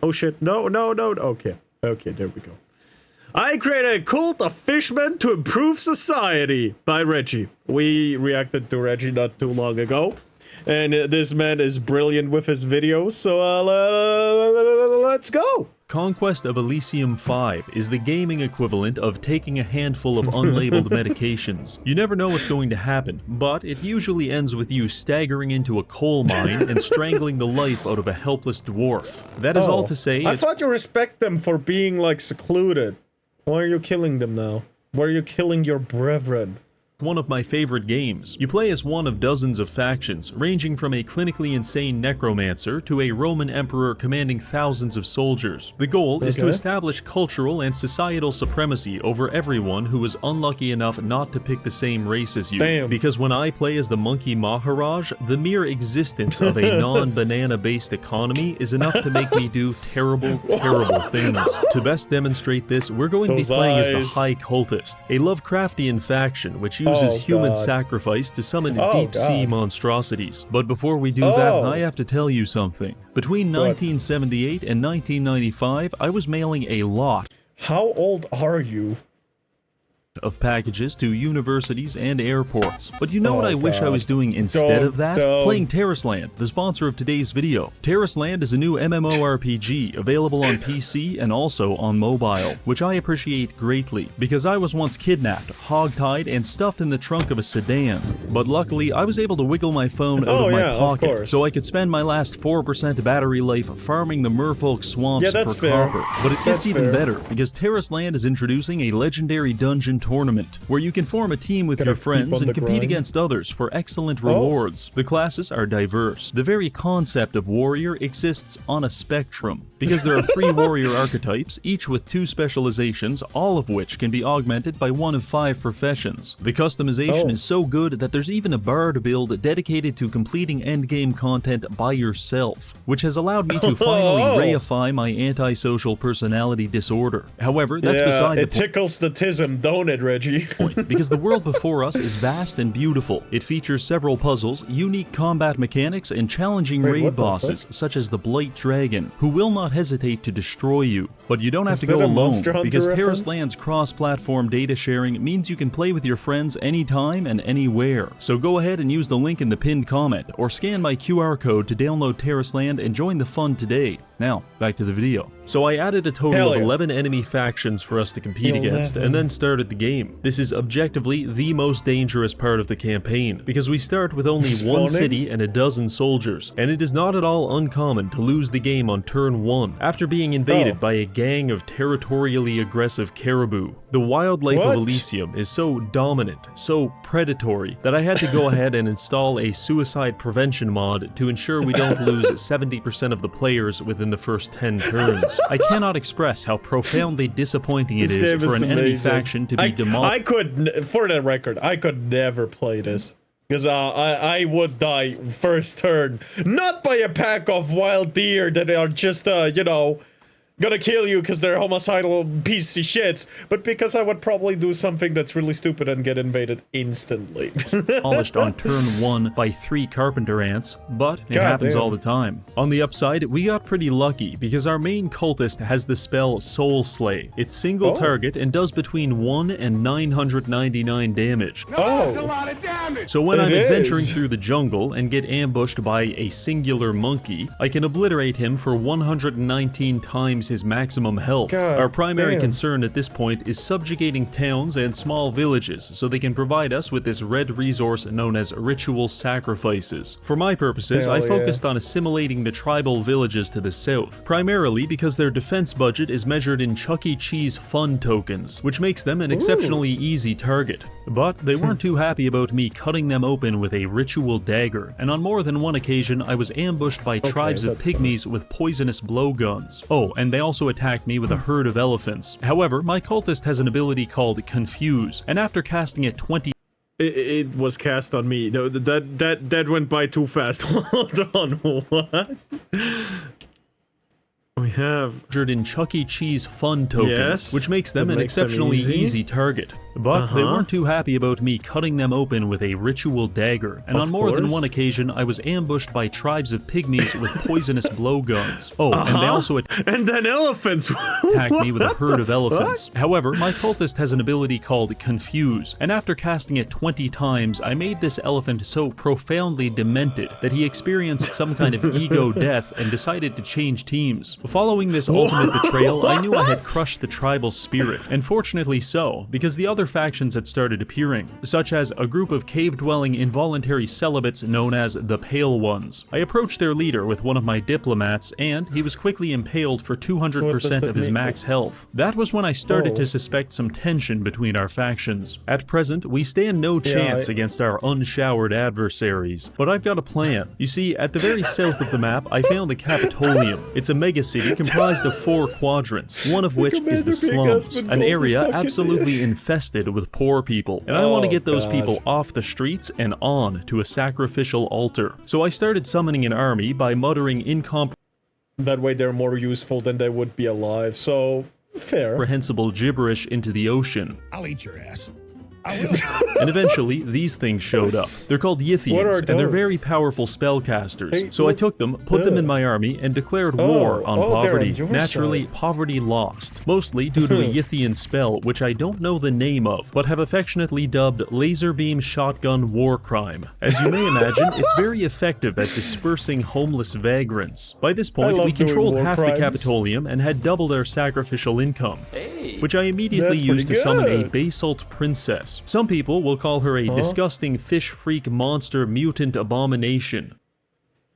Oh shit, no, no, no, okay. Okay, there we go. I created a cult of fishmen to improve society by Reggie. We reacted to Reggie not too long ago. And this man is brilliant with his videos, so let's go! Conquest of Elysium 5 is the gaming equivalent of taking a handful of unlabeled medications. You never know what's going to happen, but it usually ends with you staggering into a coal mine and strangling the life out of a helpless dwarf. That is all to say. I thought you respect them for being, like, secluded. Why are you killing them now? Why are you killing your brethren? One of my favorite games. You play as one of dozens of factions, ranging from a clinically insane necromancer to a Roman emperor commanding thousands of soldiers. The goal is to establish cultural and societal supremacy over everyone who is unlucky enough not to pick the same race as you. Damn. Because when I play as the Monkey Maharaj, the mere existence of a non-banana based economy is enough to make me do terrible, terrible things. To best demonstrate this, we're going to be playing as the High Cultist, a Lovecraftian faction which uses human sacrifice to summon deep-sea monstrosities. But before we do that, I have to tell you something. Between 1978 and 1995, I was mailing a lot. How old are you? Of packages to universities and airports. But you know what I wish I was doing instead of that? Playing Terrasland, the sponsor of today's video. Terrasland is a new MMORPG available on PC and also on mobile, which I appreciate greatly because I was once kidnapped, hogtied, and stuffed in the trunk of a sedan. But luckily, I was able to wiggle my phone out of my pocket so I could spend my last 4% battery life farming the merfolk swamps for copper. But it gets even better because Terrasland is introducing a legendary dungeon tournament where you can form a team with your friends and compete against others for excellent rewards. The classes are diverse. The very concept of warrior exists on a spectrum because there are 3 warrior archetypes, each with 2 specializations, all of which can be augmented by one of 5 professions. The customization is so good that there's even a bard build dedicated to completing endgame content by yourself, which has allowed me to finally reify my antisocial personality disorder. However, that's beside the point. It tickles the tism, don't it, Reggie? Because the world before us is vast and beautiful. It features several puzzles, unique combat mechanics, and challenging raid bosses, such as the Blight Dragon, who will not hesitate to destroy you. But you don't have to go alone, because Terrasland's cross-platform data sharing means you can play with your friends anytime and anywhere. So go ahead and use the link in the pinned comment, or scan my QR code to download Terrasland and join the fun today. Now, back to the video. So I added a total of 11 enemy factions for us to compete against, and then started the game. This is objectively the most dangerous part of the campaign, because we start with only one city and a dozen soldiers, and it is not at all uncommon to lose the game on turn 1, after being invaded by a gang of territorially aggressive caribou. The wildlife of Elysium is so dominant, so predatory, that I had to go ahead and install a suicide prevention mod to ensure we don't lose 70% of the players within the first 10 turns. I cannot express how profoundly disappointing it is for an enemy faction to be demolished. For the record, I could never play this. Because I would die first turn. Not by a pack of wild deer that are just, you know, gonna kill you because they're homicidal piece of shits, but because I would probably do something that's really stupid and get invaded instantly. Polished on turn 1 by 3 carpenter ants, but it happens all the time. On the upside, we got pretty lucky because our main cultist has the spell Soul Slay. It's single target and does between 1 and 999 damage. That's a lot of damage! So when I'm adventuring through the jungle and get ambushed by a singular monkey, I can obliterate him for 119 times his maximum health. Our primary concern at this point is subjugating towns and small villages so they can provide us with this red resource known as ritual sacrifices. For my purposes, I focused on assimilating the tribal villages to the south, primarily because their defense budget is measured in Chuck E. Cheese fun tokens, which makes them an exceptionally easy target. But they weren't too happy about me cutting them open with a ritual dagger, and on more than one occasion I was ambushed by tribes of pygmies with poisonous blowguns. Oh, and they also attacked me with a herd of elephants. However, my cultist has an ability called Confuse, and after casting it 20 It was cast on me. That went by too fast. Hold on, what? We have in Chuck E. Cheese fun tokens, which makes them an exceptionally easy target. But they weren't too happy about me cutting them open with a ritual dagger, and on more than one occasion I was ambushed by tribes of pygmies with poisonous blowguns. Oh, and they also and then elephants attacked me with a herd of elephants. However, my cultist has an ability called Confuse, and after casting it 20 times, I made this elephant so profoundly demented that he experienced some kind of ego death and decided to change teams. Following this ultimate betrayal, I knew I had crushed the tribal spirit, and fortunately so, because the other factions had started appearing, such as a group of cave-dwelling involuntary celibates known as the Pale Ones. I approached their leader with one of my diplomats, and he was quickly impaled for 200% of his max health. That was when I started to suspect some tension between our factions. At present, we stand no chance against our unshowered adversaries, but I've got a plan. You see, at the very south of the map, I found the Capitolium. It's a megacity comprised of 4 quadrants, one of which is the slums, an area absolutely infested with poor people, and I want to get those people off the streets and on to a sacrificial altar. So I started summoning an army by muttering that way they're more useful than they would be alive, so fair. incomprehensible gibberish into the ocean. I'll eat your ass. And eventually, these things showed up. They're called Yithians, and they're very powerful spellcasters. So I took them, put them in my army, and declared war on poverty. Naturally, poverty lost, mostly due to a Yithian spell, which I don't know the name of, but have affectionately dubbed Laser Beam Shotgun War Crime. As you may imagine, it's very effective at dispersing homeless vagrants. By this point, we controlled half the Capitolium and had doubled our sacrificial income, which I immediately used to summon a Basalt Princess. Some people will call her a disgusting fish freak monster mutant abomination.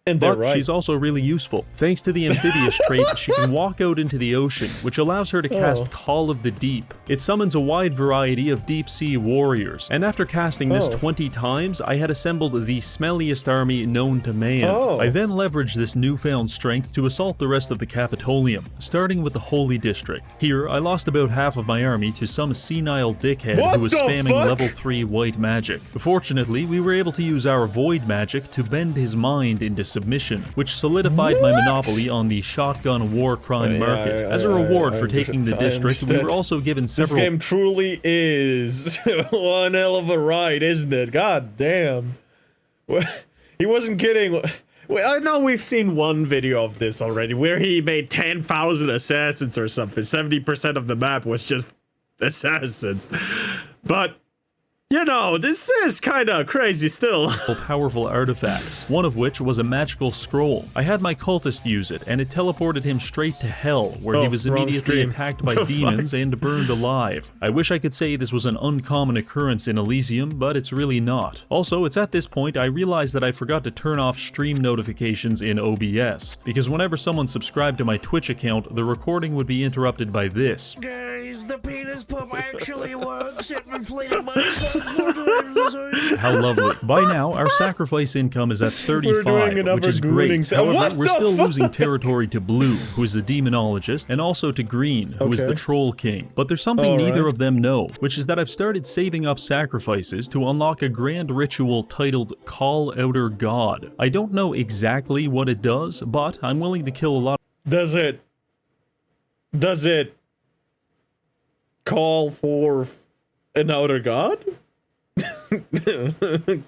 And but she's also really useful. Thanks to the amphibious trait, she can walk out into the ocean, which allows her to cast Call of the Deep. It summons a wide variety of deep-sea warriors, and after casting this 20 times, I had assembled the smelliest army known to man. I then leveraged this newfound strength to assault the rest of the Capitolium, starting with the Holy District. Here, I lost about half of my army to some senile dickhead who was spamming level 3 white magic. Fortunately, we were able to use our void magic to bend his mind into submission, which solidified my monopoly on the shotgun war crime market. As a reward for taking the district, we were also given several— This game truly is one hell of a ride, isn't it? God damn. He wasn't kidding. I know we've seen one video of this already, where he made 10,000 assassins or something. 70% of the map was just assassins. But you know, this is kinda crazy still. Powerful artifacts, one of which was a magical scroll. I had my cultist use it, and it teleported him straight to hell, where he was immediately attacked by demons and burned alive. I wish I could say this was an uncommon occurrence in Elysium, but it's really not. Also, it's at this point I realized that I forgot to turn off stream notifications in OBS, because whenever someone subscribed to my Twitch account, the recording would be interrupted by this. Guys, the penis pump actually works. It inflated my How lovely. By now, our sacrifice income is at 35, which is great. However, we're still losing territory to Blue, who is the demonologist, and also to Green, who is the Troll King. But there's something neither of them know, which is that I've started saving up sacrifices to unlock a grand ritual titled Call Outer God. I don't know exactly what it does, but I'm willing to kill a lot. Does it call for an outer god?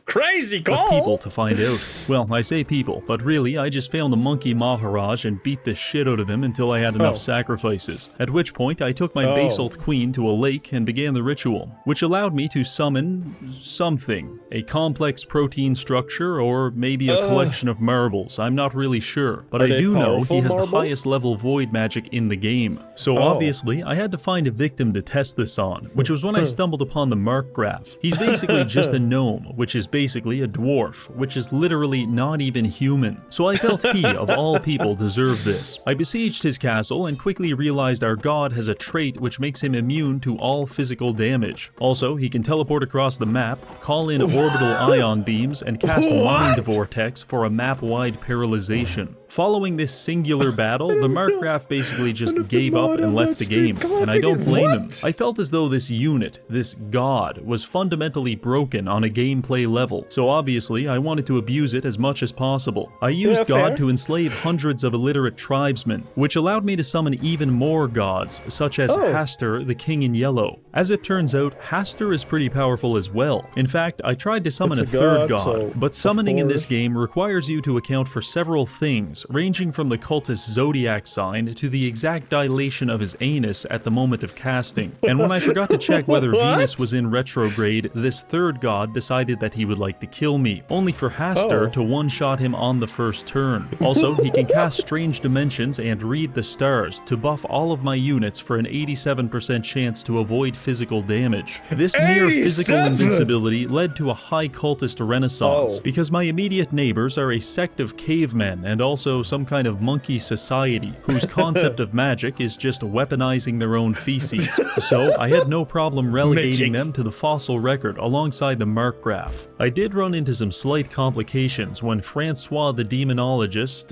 Crazy call! People to find out. Well, I say people, but really I just found the monkey Maharaj and beat the shit out of him until I had enough sacrifices. At which point I took my Basalt Queen to a lake and began the ritual, which allowed me to summon something. A complex protein structure, or maybe a collection of marbles. I'm not really sure, but I do know he has the highest level void magic in the game. So obviously I had to find a victim to test this on, which was when I stumbled upon the Mark Graph. He's basically just a gnome, which is basically a dwarf, which is literally not even human. So I felt he, of all people, deserved this. I besieged his castle and quickly realized our god has a trait which makes him immune to all physical damage. Also, he can teleport across the map, call in orbital ion beams, and cast Mind Vortex for a map-wide paralyzation. Following this singular battle, the Markgraf basically just gave up and left the game, and I don't blame him. I felt as though this unit, this god, was fundamentally broken on a gameplay level, so obviously I wanted to abuse it as much as possible. I used God to enslave hundreds of illiterate tribesmen, which allowed me to summon even more gods, such as Hastur, the King in Yellow. As it turns out, Hastur is pretty powerful as well. In fact, I tried to summon a third god, but summoning in this game requires you to account for several things, ranging from the cultist's zodiac sign to the exact dilation of his anus at the moment of casting. And when I forgot to check whether Venus was in retrograde, this third god decided that he would like to kill me, only for Hastur to one-shot him on the first turn. Also, he can cast strange dimensions and read the stars to buff all of my units for an 87% chance to avoid physical damage. This near physical invincibility led to a high cultist renaissance, because my immediate neighbors are a sect of cavemen and also some kind of monkey society whose concept of magic is just weaponizing their own feces. So I had no problem relegating them to the fossil record alongside the Markgraf. I did run into some slight complications when Francois the Demonologist,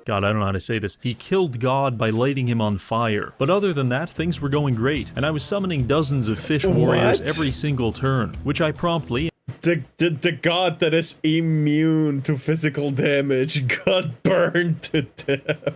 God, I don't know how to say this. He killed God by lighting him on fire. But other than that, things were going great, and I was summoning dozens of fish warriors every single turn, which I promptly... The god that is immune to physical damage got burned to death.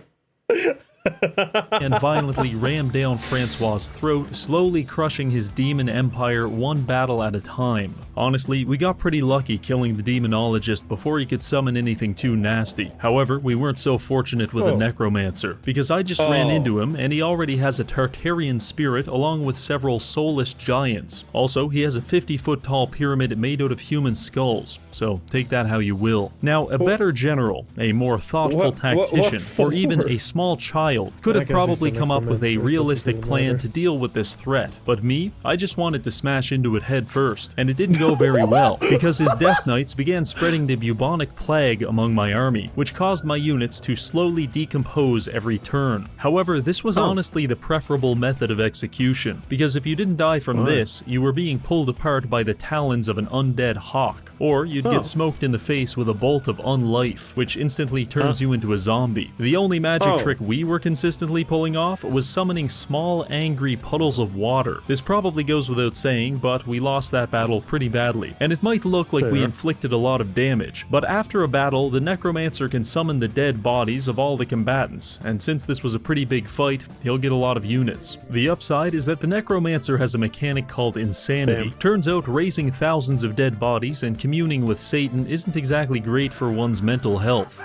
and violently rammed down Francois' throat, slowly crushing his demon empire one battle at a time. Honestly, we got pretty lucky killing the demonologist before he could summon anything too nasty. However, we weren't so fortunate with the necromancer, because I just ran into him and he already has a Tartarian spirit along with several soulless giants. Also, he has a 50-foot tall pyramid made out of human skulls, so take that how you will. Now, a better general, a more thoughtful tactician, or even a small child could have probably come up with a realistic plan to deal with this threat, but me, I just wanted to smash into it head first, and it didn't go very well, because his Death Knights began spreading the bubonic plague among my army, which caused my units to slowly decompose every turn. However, this was honestly the preferable method of execution, because if you didn't die from this, you were being pulled apart by the talons of an undead hawk, or you'd get smoked in the face with a bolt of unlife, which instantly turns you into a zombie. The only magic trick we were consistently pulling off was summoning small angry puddles of water. This probably goes without saying, but we lost that battle pretty badly, and it might look like we inflicted a lot of damage, but after a battle, the necromancer can summon the dead bodies of all the combatants, and since this was a pretty big fight, he'll get a lot of units. The upside is that the necromancer has a mechanic called insanity. Turns out raising thousands of dead bodies and communing with Satan isn't exactly great for one's mental health.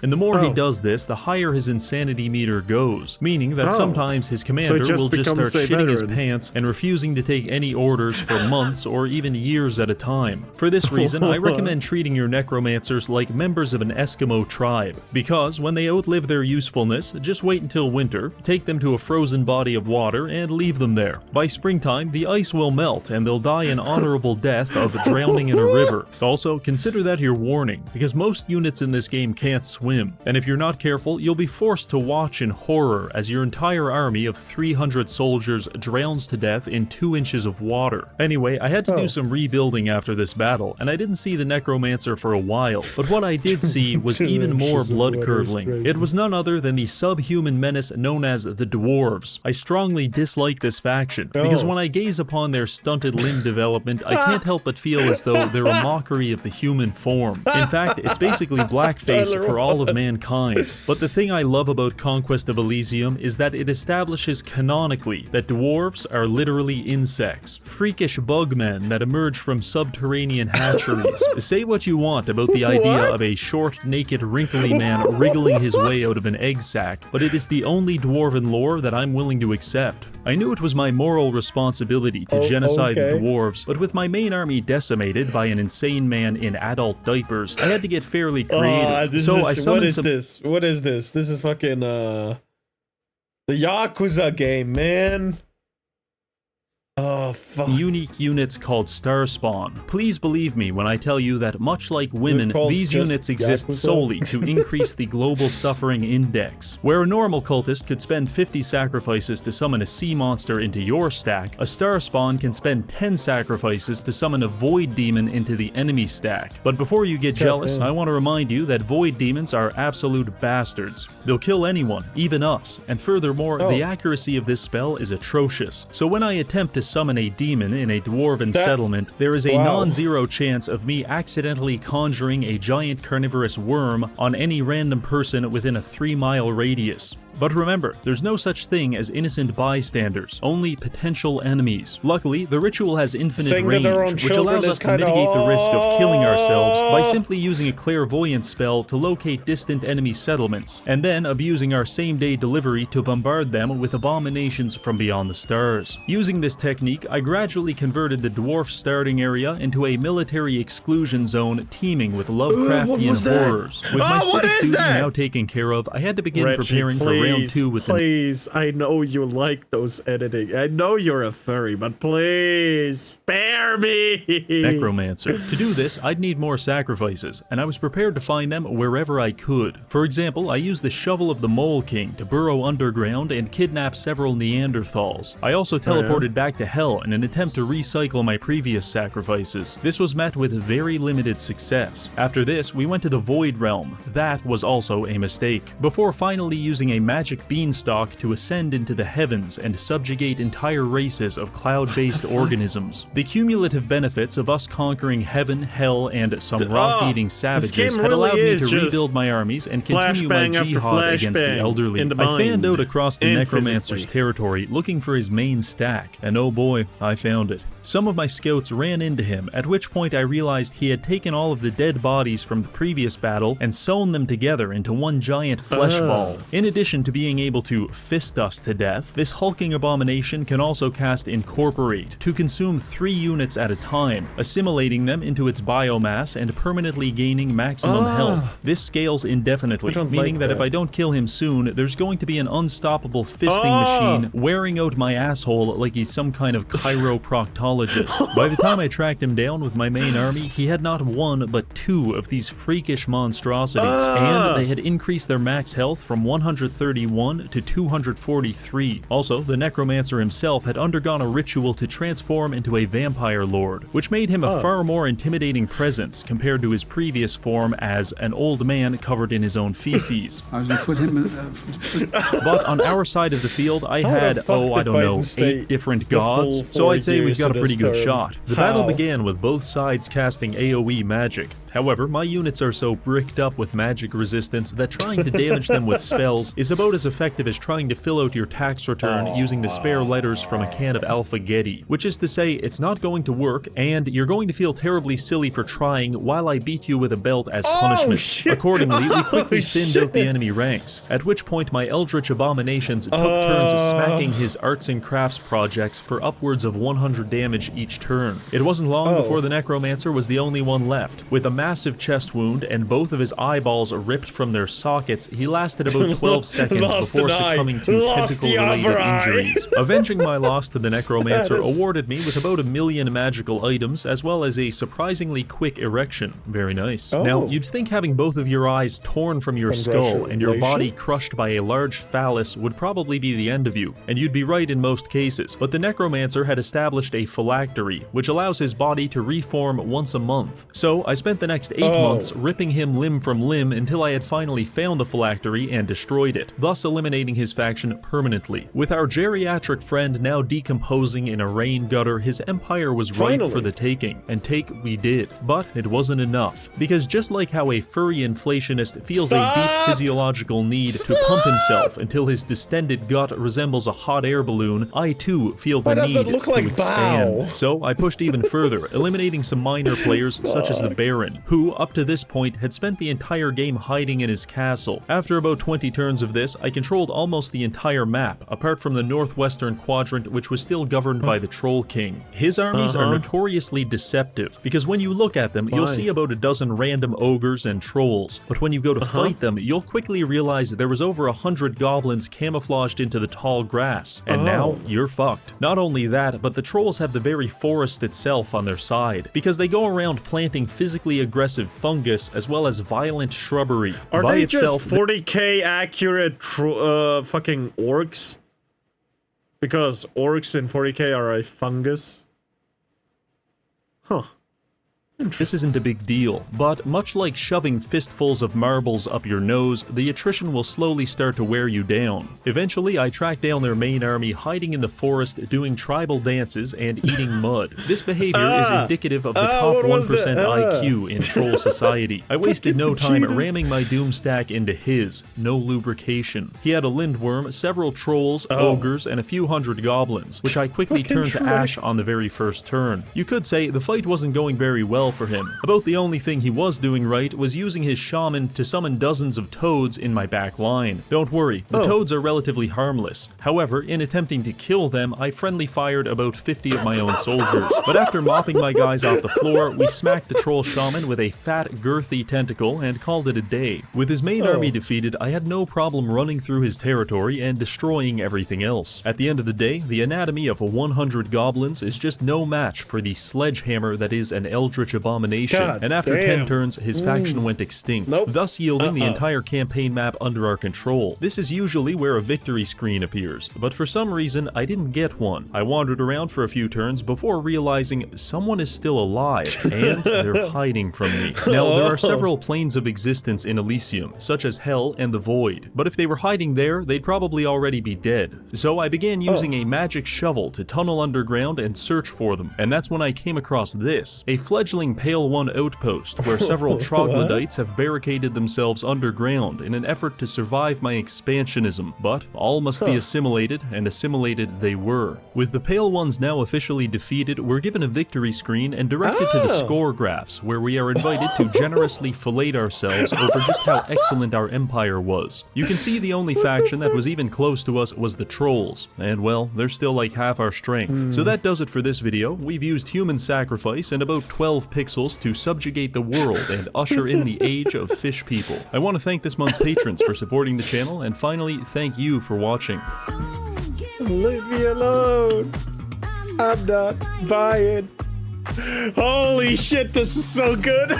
And the more he does this, the higher his insanity meter goes, meaning that sometimes his commander will just start shitting his pants and refusing to take any orders for months or even years at a time. For this reason, I recommend treating your necromancers like members of an Eskimo tribe, because when they outlive their usefulness, just wait until winter, take them to a frozen body of water, and leave them there. By springtime, the ice will melt and they'll die an honorable death of drowning in a river. Also, consider that your warning, because most units in this game can't swim. And if you're not careful, you'll be forced to watch in horror as your entire army of 300 soldiers drowns to death in 2 inches of water. Anyway, I had to do some rebuilding after this battle, and I didn't see the necromancer for a while, but what I did see was even more blood-curdling. It was none other than the subhuman menace known as the dwarves. I strongly dislike this faction, because when I gaze upon their stunted limb development, I can't help but feel as though they're a mockery of the human form. In fact, it's basically blackface for all of mankind. But the thing I love about Conquest of Elysium is that it establishes canonically that dwarves are literally insects, freakish bugmen that emerge from subterranean hatcheries. Say what you want about the idea of a short, naked, wrinkly man wriggling his way out of an egg sack, but it is the only dwarven lore that I'm willing to accept. I knew it was my moral responsibility to genocide the dwarves, but with my main army decimated by an insane man in adult diapers, I had to get fairly creative. What is this? What is this? This is fucking the Yakuza game, man. fuck. unique units called Star Spawn. Please believe me when I tell you that much like women, these units exist solely to increase the global suffering index. Where a normal cultist could spend 50 sacrifices to summon a sea monster into your stack, a Star Spawn can spend 10 sacrifices to summon a Void Demon into the enemy stack. But before you get jealous, I want to remind you that Void Demons are absolute bastards. They'll kill anyone, even us, and furthermore, the accuracy of this spell is atrocious. So when I attempt to summon a demon in a dwarven settlement, there is a non-zero chance of me accidentally conjuring a giant carnivorous worm on any random person within a 3-mile radius. But remember, there's no such thing as innocent bystanders, only potential enemies. Luckily, the ritual has infinite range, which allows us to mitigate the risk of killing ourselves by simply using a clairvoyance spell to locate distant enemy settlements, and then abusing our same-day delivery to bombard them with abominations from beyond the stars. Using this technique, I gradually converted the dwarf starting area into a military exclusion zone teeming with Lovecraftian horrors. With my civic duty now taken care of, I had to begin preparing for round 2 with please, I know you like those editing. I know you're a furry, but please, spare me! Necromancer. To do this, I'd need more sacrifices, and I was prepared to find them wherever I could. For example, I used the Shovel of the Mole King to burrow underground and kidnap several Neanderthals. I also teleported back to Hell in an attempt to recycle my previous sacrifices. This was met with very limited success. After this, we went to the Void Realm. That was also a mistake. Before finally using a magic beanstalk to ascend into the heavens and subjugate entire races of cloud-based organisms. The cumulative benefits of us conquering heaven, hell, and some rock-eating savages had allowed me to rebuild my armies and continue my jihad against the elderly. I fanned out across the Necromancer's territory looking for his main stack, and oh boy, I found it. Some of my scouts ran into him, at which point I realized he had taken all of the dead bodies from the previous battle and sewn them together into one giant flesh ball. In addition to being able to fist us to death, this hulking abomination can also cast Incorporate to consume 3 units at a time, assimilating them into its biomass and permanently gaining maximum health. This scales indefinitely, meaning that if I don't kill him soon, there's going to be an unstoppable fisting machine wearing out my asshole like he's some kind of chiropractologist. By the time I tracked him down with my main army, he had not 1 but 2 of these freakish monstrosities, and they had increased their max health from 131 to 243. Also, the Necromancer himself had undergone a ritual to transform into a vampire lord, which made him a far more intimidating presence compared to his previous form as an old man covered in his own feces. I was gonna put him But on our side of the field, I had, I don't know, 8 different gods, so I'd say we've got a pretty good shot. The battle began with both sides casting AoE magic. However, my units are so bricked up with magic resistance that trying to damage them with spells is about as effective as trying to fill out your tax return using the spare letters from a can of Alpha-Getty. Which is to say, it's not going to work, and you're going to feel terribly silly for trying while I beat you with a belt as punishment. Accordingly, we quickly thinned out the enemy ranks, at which point my Eldritch Abominations took turns smacking his arts and crafts projects for upwards of 100 damage each turn. It wasn't long before the Necromancer was the only one left. With a massive chest wound and both of his eyeballs ripped from their sockets, he lasted about 12 seconds before succumbing to tentacle-related injuries. Avenging my loss to the Necromancer awarded me with about 1 million magical items, as well as a surprisingly quick erection. Very nice. Now, you'd think having both of your eyes torn from your skull and your body crushed by a large phallus would probably be the end of you, and you'd be right in most cases, but the Necromancer had established a phylactery, which allows his body to reform once a month. So I spent the next 8 months ripping him limb from limb until I had finally found the phylactery and destroyed it, thus eliminating his faction permanently. With our geriatric friend now decomposing in a rain gutter, his empire was ripe for the taking, and take we did. But it wasn't enough, because just like how a furry inflationist feels a deep physiological need to pump himself until his distended gut resembles a hot air balloon, I too feel the need to expand. So I pushed even further, eliminating some minor players such as the Baron, who, up to this point, had spent the entire game hiding in his castle. After about 20 turns of this, I controlled almost the entire map, apart from the northwestern quadrant, which was still governed by the Troll King. His armies are notoriously deceptive, because when you look at them, you'll see about a dozen random ogres and trolls, but when you go to fight them, you'll quickly realize there was over 100 goblins camouflaged into the tall grass, and now you're fucked. Not only that, but the trolls have the very forest itself on their side, because they go around planting physically aggressive fungus as well as violent shrubbery. Are By they itself, just 40k accurate fucking orcs? Because orcs in 40k are a fungus? Huh. this isn't a big deal, but much like shoving fistfuls of marbles up your nose, the attrition will slowly start to wear you down. Eventually, I tracked down their main army hiding in the forest doing tribal dances and eating mud. This behavior is indicative of the top 1% IQ in troll society. I wasted no time ramming my doom stack into his, no lubrication. He had a lindworm, several trolls, ogres, and a few hundred goblins, which I quickly turned to ash on the very first turn. You could say the fight wasn't going very well for him. About the only thing he was doing right was using his shaman to summon dozens of toads in my back line. Don't worry, the toads are relatively harmless. However, in attempting to kill them, I friendly fired about 50 of my own soldiers. But after mopping my guys off the floor, we smacked the troll shaman with a fat, girthy tentacle and called it a day. With his main army defeated, I had no problem running through his territory and destroying everything else. At the end of the day, the anatomy of 100 goblins is just no match for the sledgehammer that is an eldritch abomination, and after 10 turns, his faction went extinct, thus yielding the entire campaign map under our control. This is usually where a victory screen appears, but for some reason, I didn't get one. I wandered around for a few turns before realizing someone is still alive, and they're hiding from me. Now, there are several planes of existence in Elysium, such as Hell and the Void, but if they were hiding there, they'd probably already be dead. So I began using a magic shovel to tunnel underground and search for them, and that's when I came across this, a fledgling Pale One outpost where several troglodytes have barricaded themselves underground in an effort to survive my expansionism, but all must be assimilated, and assimilated they were. With the Pale Ones now officially defeated, we're given a victory screen and directed to the score graphs, where we are invited to generously fillet ourselves over just how excellent our empire was. You can see the only faction that was even close to us was the trolls, and well, they're still like half our strength. So that does it for this video. We've used human sacrifice and about 12 pixels to subjugate the world and usher in the age of fish people. I want to thank this month's patrons for supporting the channel, and finally, thank you for watching. Leave me alone. I'm not buying. Holy shit, this is so good.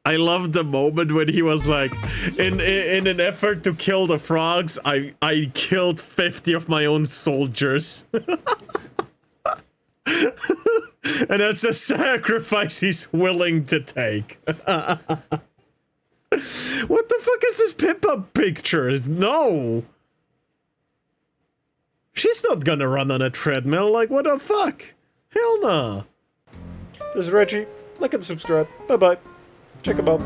I love the moment when he was like, in an effort to kill the frogs, I killed 50 of my own soldiers. And that's a sacrifice he's willing to take. What the fuck is this Pippa picture? No! She's not gonna run on a treadmill, like what the fuck? Hell nah. This is Reggie. Like and subscribe. Bye bye. Check 'em out.